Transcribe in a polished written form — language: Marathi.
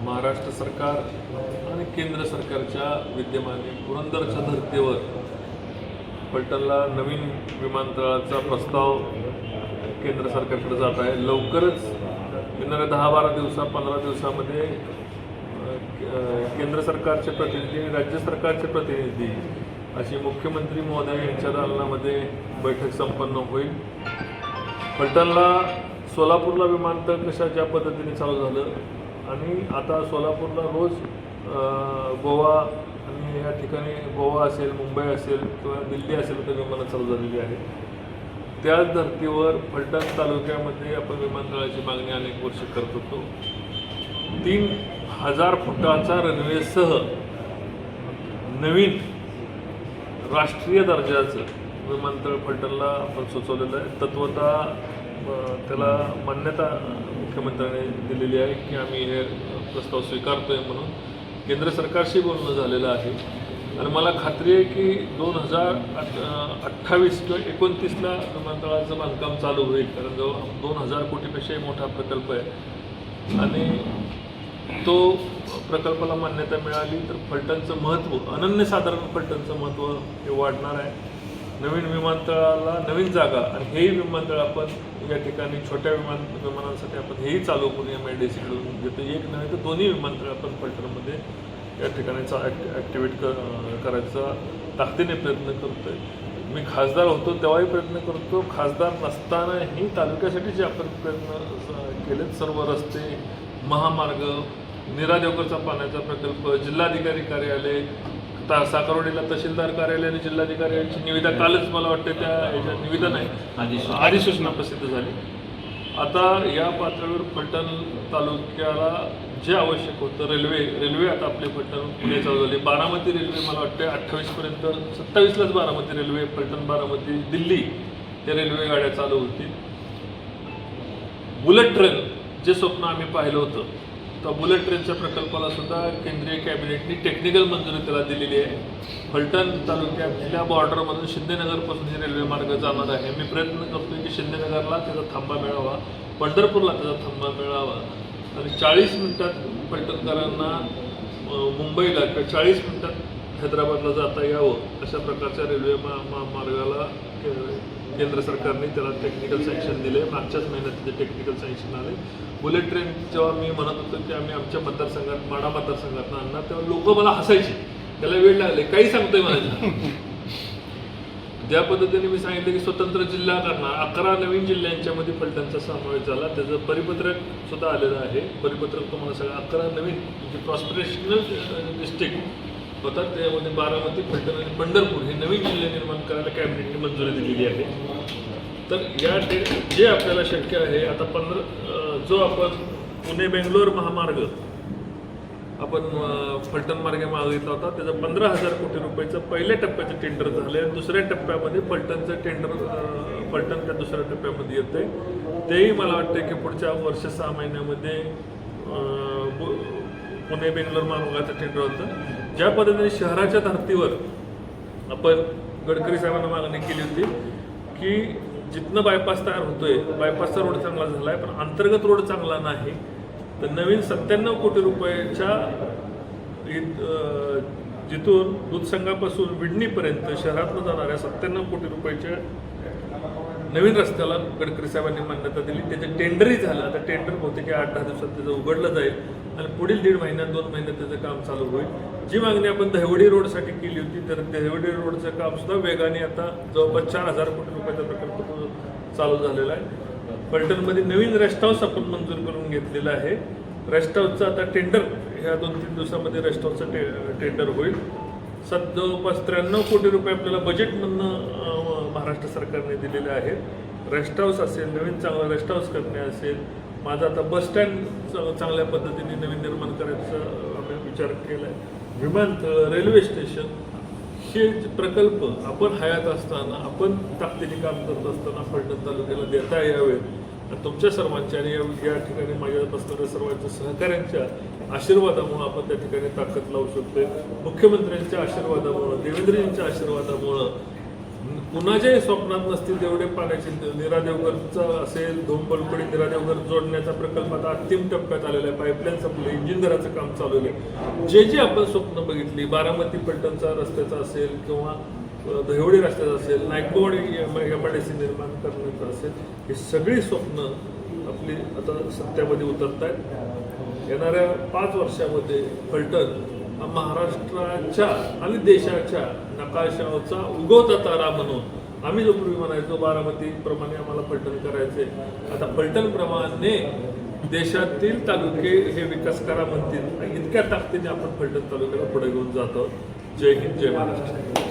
महाराष्ट्र सरकार आणि केंद्र सरकारच्या विद्यमाने पुरंदरच्या धर्तीवर फलटणला नवीन विमानतळाचा प्रस्ताव केंद्र सरकारकडे जात आहे. लवकरच येणाऱ्या 10-12 दिवसा 15 दिवसामध्ये केंद्र सरकारचे प्रतिनिधी राज्य सरकारचे प्रतिनिधी अशी मुख्यमंत्री महोदय यांच्या दालनामध्ये बैठक संपन्न होईल. फलटणला सोलापूरला विमानतळ ज्या पद्धतीने चालू झालं आणि आता सोलापूरला रोज गोवा आणि या ठिकाणी गोवा असेल, मुंबई असेल किंवा दिल्ली असेल तर विमानं चालू झालेली आहेत. त्याच धर्तीवर फलटण तालुक्यामध्ये आपण विमानतळाची मागणी अनेक वर्ष करत होतो. 3000 फुटाचा रनवेसह नवीन राष्ट्रीय दर्जाचं विमानतळ फलटणला आपण सुचवलेलं आहे. तत्वतः त्याला मान्यता मुख्यमंत्र्यांनी दिलेली आहे की आम्ही हे प्रस्ताव स्वीकारतो आहे म्हणून केंद्र सरकारशी बोलणं झालेलं आहे. आणि मला खात्री आहे की 2028 किंवा 29ला विमानतळाचं बांधकाम चालू होईल, कारण जवळ 2000 कोटीपेक्षाही मोठा प्रकल्प आहे आणि तो प्रकल्पाला मान्यता मिळाली तर फलटणचं महत्त्व, अनन्यसाधारण फलटणचं महत्त्व हे वाढणार आहे. नवीन विमानतळाला नवीन जागा आणि हेही विमानतळ आपण या ठिकाणी छोट्या विमानांसाठी आपण हेही चालू करून MIDC-कडून घेतो. एक नव्हे तर दोन्ही विमानतळ आपण फलटणमध्ये या ठिकाणीचा ॲक्टिवेट करायचा ताकदीने प्रयत्न करतो आहे. मी खासदार होतो तेव्हाही प्रयत्न करतो, खासदार नसतानाही तालुक्यासाठी जे आपण प्रयत्न केलेत, सर्व रस्ते, महामार्ग, नीरा देवकरचा पाण्याचा प्रकल्प, जिल्हाधिकारी कार्यालय, साकरवाडीला तहसीलदार कार्यालय आणि जिल्हाधिकाऱ्यांची निविदा कालच मला वाटते त्या ह्याच्या निविदा नाही अधिसूचना प्रसिद्ध झाली. आता या पातळीवर फलटण तालुक्याला जे आवश्यक होतं रेल्वे आता आपले फलटण पुणे चालू झाली. बारामती रेल्वे मला वाटते 28पर्यंत, 27लाच बारामती रेल्वे फलटण बारामती दिल्ली या रेल्वे गाड्या चालू होतील. बुलेट ट्रेन जे स्वप्न आम्ही पाहिलं होतं तर बुलेट ट्रेनच्या प्रकल्पाला सुद्धा केंद्रीय कॅबिनेटनी टेक्निकल मंजुरी त्याला दिलेली आहे. फलटण तालुक्यातल्या बॉर्डरमधून शिंदेनगरपासून ही रेल्वे मार्ग जाणार आहे. मी प्रयत्न करतो की शिंदेनगरला त्याचा थांबा मिळावा, पंढरपूरला त्याचा थांबा मिळावा आणि 40 मिनिटात फलटणकरांना मुंबईला किंवा 40 मिनिटात हैदराबादला जाता यावं अशा प्रकारच्या रेल्वे मार्गाला केंद्र सरकारने त्याला टेक्निकल सँक्शन दिले. मागच्याच महिन्यात ते टेक्निकल सँक्शन आले. बुलेट ट्रेन जेव्हा मी म्हणत होतो की आम्ही आमच्या मतदारसंघात माडा मतदारसंघात आणणार तेव्हा लोक मला हसायचे, त्याला वेळ लागले, काही सांगतोय म्हणायचं. ज्या पद्धतीने मी सांगितलं की स्वतंत्र जिल्हा करणार, 11 नवीन जिल्ह्यांच्यामध्ये फलटणचा समावेश झाला. त्याचं परिपत्रक सुद्धा आलेलं आहे. परिपत्रक तुम्हाला सगळं 11 नवीन म्हणजे प्रॉस्पेरेशनल डिस्ट्रिक्ट होतात, त्यामध्ये बारामती, फलटण आणि पंढरपूर हे नवीन जिल्हे निर्माण करायला कॅबिनेटने मंजुरी दिलेली आहे. तर या जे आपल्याला शक्य आहे आता जो आपण पुणे बेंगलोर महामार्ग आपण फलटण मार्गे मागितला होता, त्याचं 15,000 कोटी रुपयाचं पहिल्या टप्प्याचं टेंडर झालं आहे. दुसऱ्या टप्प्यामध्ये फलटणचं टेंडर फलटण त्या दुसऱ्या टप्प्यामध्ये येतं आहे. तेही मला वाटतं की पुढच्या वर्ष 6 महिन्यामध्ये पुणे बेंगलोर महामार्गाचं टेंडर होतं. ज्या पद्धतीने शहराच्या धर्तीवर आपण गडकरी साहेबांना मागणी केली होती की जिथनं बायपास तयार होतोय, बायपासचा रोड चांगला झाला आहे पण अंतर्गत रोड चांगला नाही, तर नवीन 97 कोटी रुपयाच्या जिथून दूधसंघापासून विडणीपर्यंत शहरातनं जाणाऱ्या 97 कोटी रुपयाच्या नवीन रस्त्याला गडकरी साहेबांनी मान्यता दिली. त्याचं टेंडरही झालं. आता टेंडर बहुतेक 8-10 दिवसात त्याचं उघडलं जाईल आणि पुढील 1.5 महिन्यात 2 महिन्यात त्याचं काम चालू होईल. जी मागणी आपण दहिवडी रोडसाठी केली होती तर दहिवडी रोडचं काम सुद्धा वेगाने आता जवळपास 4,000 कोटी रुपयाचा प्रकल्प चालू झालेला आहे. फलटणमध्ये नवीन रेस्ट हाऊस आपण मंजूर करून घेतलेलं आहे. रेस्ट हाऊसचं आता टेंडर ह्या 2-3 दिवसामध्ये रेस्ट हाऊसचं टेंडर होईल. जवळपास 93 कोटी रुपये आपल्याला बजेटमधनं महाराष्ट्र सरकारने दिलेले आहेत. रेस्ट हाऊस असेल, नवीन चांगलं रेस्ट हाऊस करणे असेल, माझा आता बस स्टँड चांगल्या पद्धतीने नवीन निर्माण करायचा आम्ही विचार केला आहे. विमानतळ, रेल्वे स्टेशन हे प्रकल्प आपण हयात असताना, आपण ताकदीने काम करत असताना फलटण तालुक्याला देता यावेत आणि तुमच्या सर्वांच्या आणि या ठिकाणी माझ्या बसणाऱ्या सर्वांच्या सहकाऱ्यांच्या आशीर्वादामुळं आपण त्या ठिकाणी ताकद लावू शकतोय. मुख्यमंत्र्यांच्या आशीर्वादामुळं, देवेंद्रजींच्या आशीर्वादामुळं कुणाच्याही स्वप्नात नसतील तेवढे पाण्याचे नीरा देवगरचा असेल, धोंबलपडी नीरा देवगर जोडण्याचा प्रकल्प आता अंतिम टप्प्यात आलेला आहे. पाईपलाईन संपलं, इंजिन घराचं काम चालू आहे. जे आपण स्वप्न बघितली, बारामती पलटणचा रस्त्याचा असेल किंवा दहिवडी रस्त्याचा असेल, नायकवाडी एमआयडीसी निर्माण करण्याचं असेल, ही सगळी स्वप्न आपली आता सत्यामध्ये उतरत आहेत. येणाऱ्या 5 वर्षामध्ये फलटण हा महाराष्ट्राच्या आणि देशाच्या नकाशाचा उगवता तारा म्हणून आम्ही जो पूर्वी म्हणायचो बारामतीप्रमाणे आम्हाला फलटण करायचे, आता फलटणप्रमाणे देशातील तालुके हे विकास करा म्हणतील. इतक्या ताकदीने आपण फलटण तालुक्याला पुढे घेऊन जातो. जय हिंद, जय महाराष्ट्र.